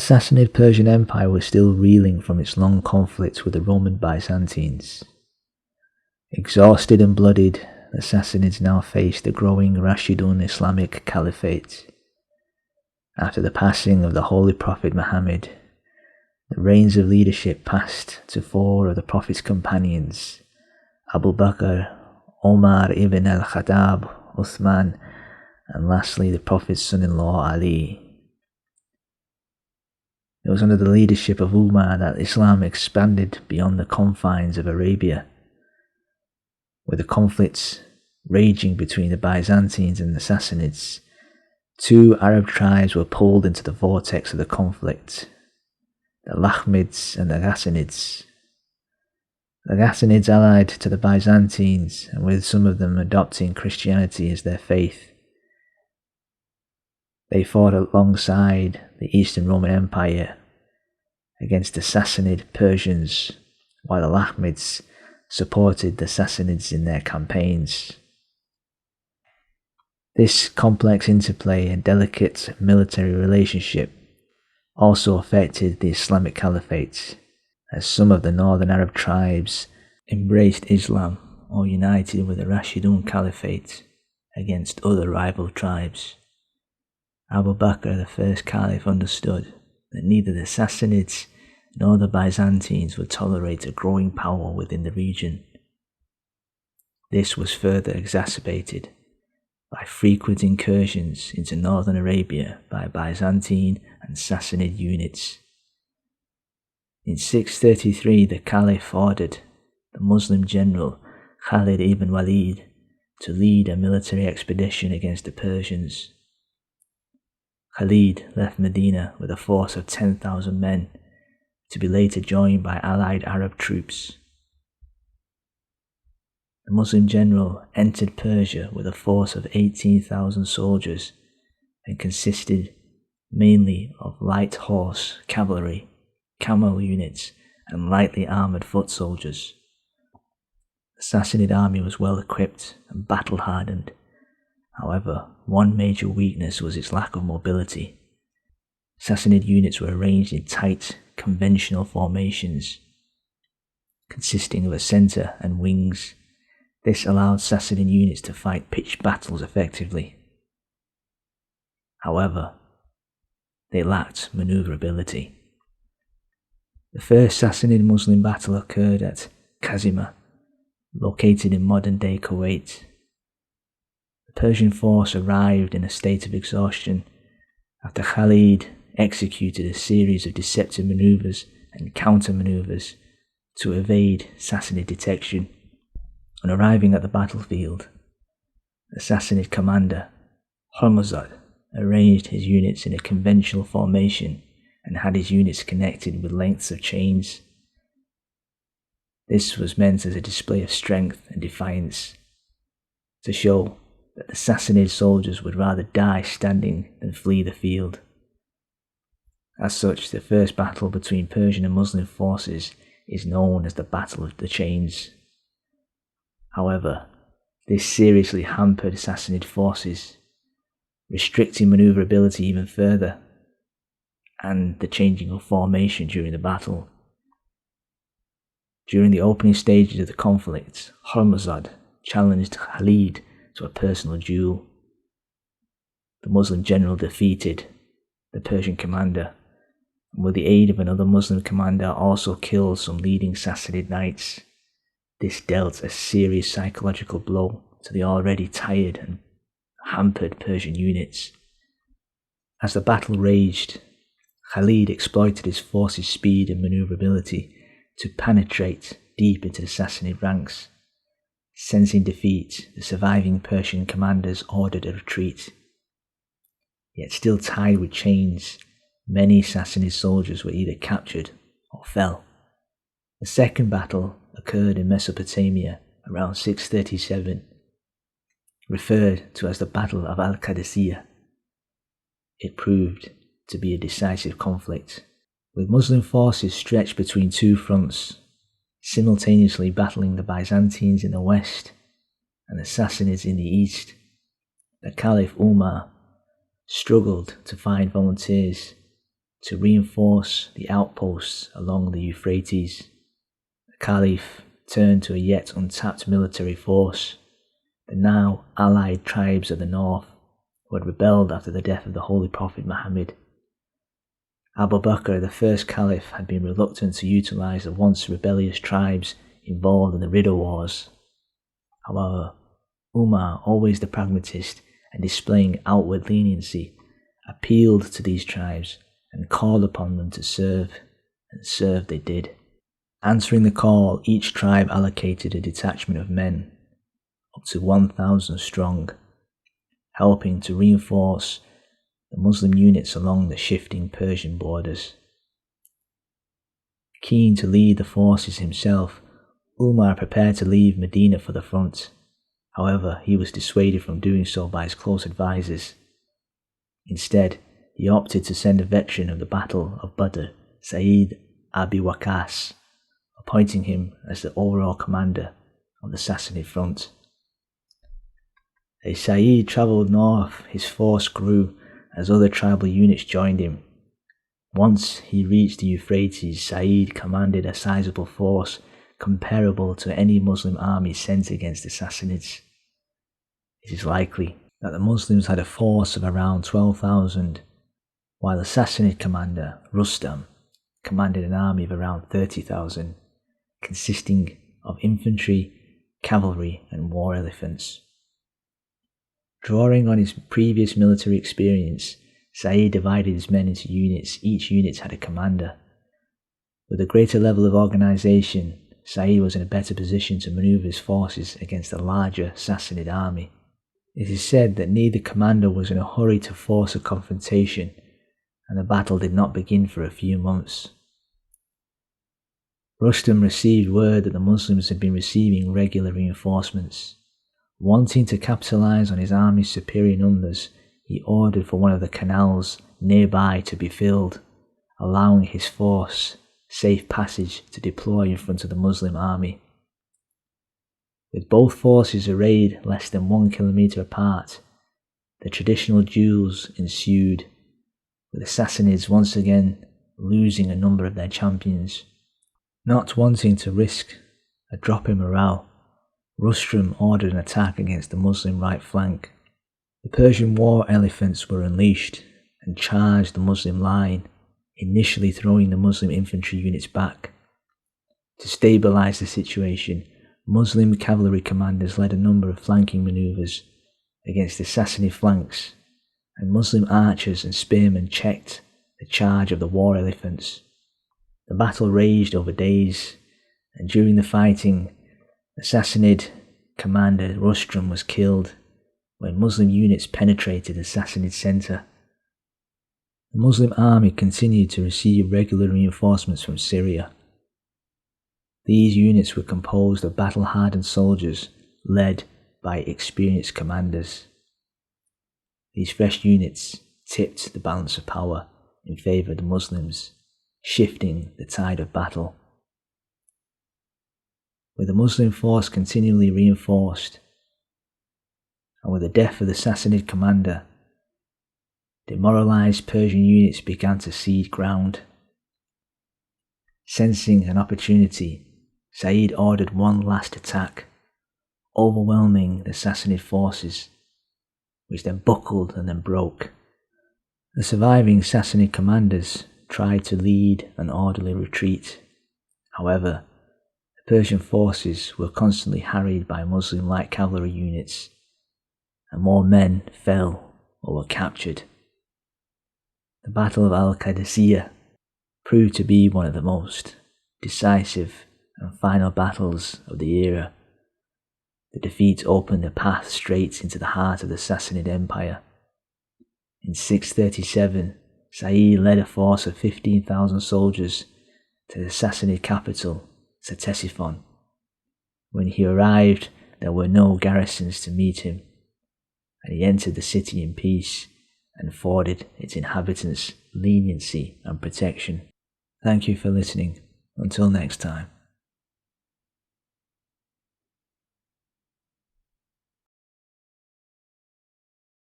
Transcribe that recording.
The Sassanid Persian Empire was still reeling from its long conflict with the Roman Byzantines. Exhausted and bloodied, the Sassanids now faced the growing Rashidun Islamic Caliphate. After the passing of the Holy Prophet Muhammad, the reins of leadership passed to four of the Prophet's companions, Abu Bakr, Omar ibn al-Khattab, Uthman, and lastly the Prophet's son-in-law Ali. It was under the leadership of Umar that Islam expanded beyond the confines of Arabia. With the conflicts raging between the Byzantines and the Sassanids, two Arab tribes were pulled into the vortex of the conflict, the Lakhmids and the Ghassanids. The Ghassanids allied to the Byzantines, and with some of them adopting Christianity as their faith. They fought alongside the Eastern Roman Empire against the Sassanid Persians, while the Lakhmids supported the Sassanids in their campaigns. This complex interplay and delicate military relationship also affected the Islamic Caliphate, as some of the northern Arab tribes embraced Islam or united with the Rashidun Caliphate against other rival tribes. Abu Bakr, the first caliph, understood that neither the Sassanids nor the Byzantines would tolerate a growing power within the region. This was further exacerbated by frequent incursions into northern Arabia by Byzantine and Sassanid units. In 633, the Caliph ordered the Muslim general Khalid ibn Walid to lead a military expedition against the Persians. Khalid left Medina with a force of 10,000 men, to be later joined by allied Arab troops. The Muslim general entered Persia with a force of 18,000 soldiers and consisted mainly of light horse cavalry, camel units, and lightly armoured foot soldiers. The Sassanid army was well equipped and battle-hardened. However, one major weakness was its lack of mobility. Sassanid units were arranged in tight, conventional formations, consisting of a centre and wings. This allowed Sassanid units to fight pitched battles effectively. However, they lacked manoeuvrability. The first Sassanid Muslim battle occurred at Kazima, located in modern-day Kuwait. The Persian force arrived in a state of exhaustion after Khalid executed a series of deceptive manoeuvres and counter-manoeuvres to evade Sassanid detection. On arriving at the battlefield, the Sassanid commander, Hormuzad, arranged his units in a conventional formation and had his units connected with lengths of chains. This was meant as a display of strength and defiance, to show that the Sassanid soldiers would rather die standing than flee the field. As such, the first battle between Persian and Muslim forces is known as the Battle of the Chains. However, this seriously hampered Sassanid forces, restricting manoeuvrability even further, and the changing of formation during the battle. During the opening stages of the conflict, Hormuzad challenged Khalid to a personal duel. The Muslim general defeated the Persian commander, and with the aid of another Muslim commander also killed some leading Sassanid knights. This dealt a serious psychological blow to the already tired and hampered Persian units. As the battle raged, Khalid exploited his force's speed and manoeuvrability to penetrate deep into the Sassanid ranks. Sensing defeat, the surviving Persian commanders ordered a retreat. Yet still tied with chains, many Sassanid soldiers were either captured or fell. The second battle occurred in Mesopotamia around 637, referred to as the Battle of Al-Qadisiyah. It proved to be a decisive conflict, with Muslim forces stretched between two fronts, simultaneously battling the Byzantines in the west and the Sassanids in the east. The Caliph Umar struggled to find volunteers to reinforce the outposts along the Euphrates. The Caliph turned to a yet untapped military force, the now allied tribes of the north who had rebelled after the death of the Holy Prophet Muhammad. Abu Bakr, the first Caliph, had been reluctant to utilize the once rebellious tribes involved in the Ridda Wars. However, Umar, always the pragmatist and displaying outward leniency, appealed to these tribes and called upon them to serve, and serve they did. Answering the call, each tribe allocated a detachment of men, up to 1,000 strong, helping to reinforce the Muslim units along the shifting Persian borders. Keen to lead the forces himself, Umar prepared to leave Medina for the front. However, he was dissuaded from doing so by his close advisors. Instead, he opted to send a veteran of the Battle of Badr, Sa'id Abi Waqqas, appointing him as the overall commander of the Sassanid front. As Sa'id travelled north, his force grew as other tribal units joined him. Once he reached the Euphrates, Sa'id commanded a sizable force comparable to any Muslim army sent against the Sassanids. It is likely that the Muslims had a force of around 12,000, while the Sassanid commander, Rustam, commanded an army of around 30,000, consisting of infantry, cavalry and war elephants. Drawing on his previous military experience, Sa'id divided his men into units. Each unit had a commander. With a greater level of organisation, Sa'id was in a better position to manoeuvre his forces against a larger Sassanid army. It is said that neither commander was in a hurry to force a confrontation, and the battle did not begin for a few months. Rustam received word that the Muslims had been receiving regular reinforcements. Wanting to capitalise on his army's superior numbers, he ordered for one of the canals nearby to be filled, allowing his force safe passage to deploy in front of the Muslim army. With both forces arrayed less than 1 kilometre apart, the traditional duels ensued, with the Sassanids once again losing a number of their champions. Not wanting to risk a drop in morale, Rustam ordered an attack against the Muslim right flank. The Persian war elephants were unleashed and charged the Muslim line, initially throwing the Muslim infantry units back. To stabilise the situation, Muslim cavalry commanders led a number of flanking manoeuvres against the Sassanid flanks, and Muslim archers and spearmen checked the charge of the war elephants. The battle raged over days, and during the fighting, the Sassanid commander Rustam was killed when Muslim units penetrated the Sassanid centre. The Muslim army continued to receive regular reinforcements from Syria. These units were composed of battle-hardened soldiers led by experienced commanders. These fresh units tipped the balance of power in favour of the Muslims, shifting the tide of battle. With the Muslim force continually reinforced, and with the death of the Sassanid commander, demoralised Persian units began to cede ground. Sensing an opportunity, Sa'id ordered one last attack, overwhelming the Sassanid forces, which then buckled and then broke. The surviving Sassanid commanders tried to lead an orderly retreat. However, the Persian forces were constantly harried by Muslim light cavalry units, and more men fell or were captured. The Battle of Al-Qadisiyah proved to be one of the most decisive and final battles of the era. The defeat opened a path straight into the heart of the Sassanid Empire. In 637, Sa'id led a force of 15,000 soldiers to the Sassanid capital, Ctesiphon. When he arrived, there were no garrisons to meet him, and he entered the city in peace and afforded its inhabitants leniency and protection. Thank you for listening. Until next time.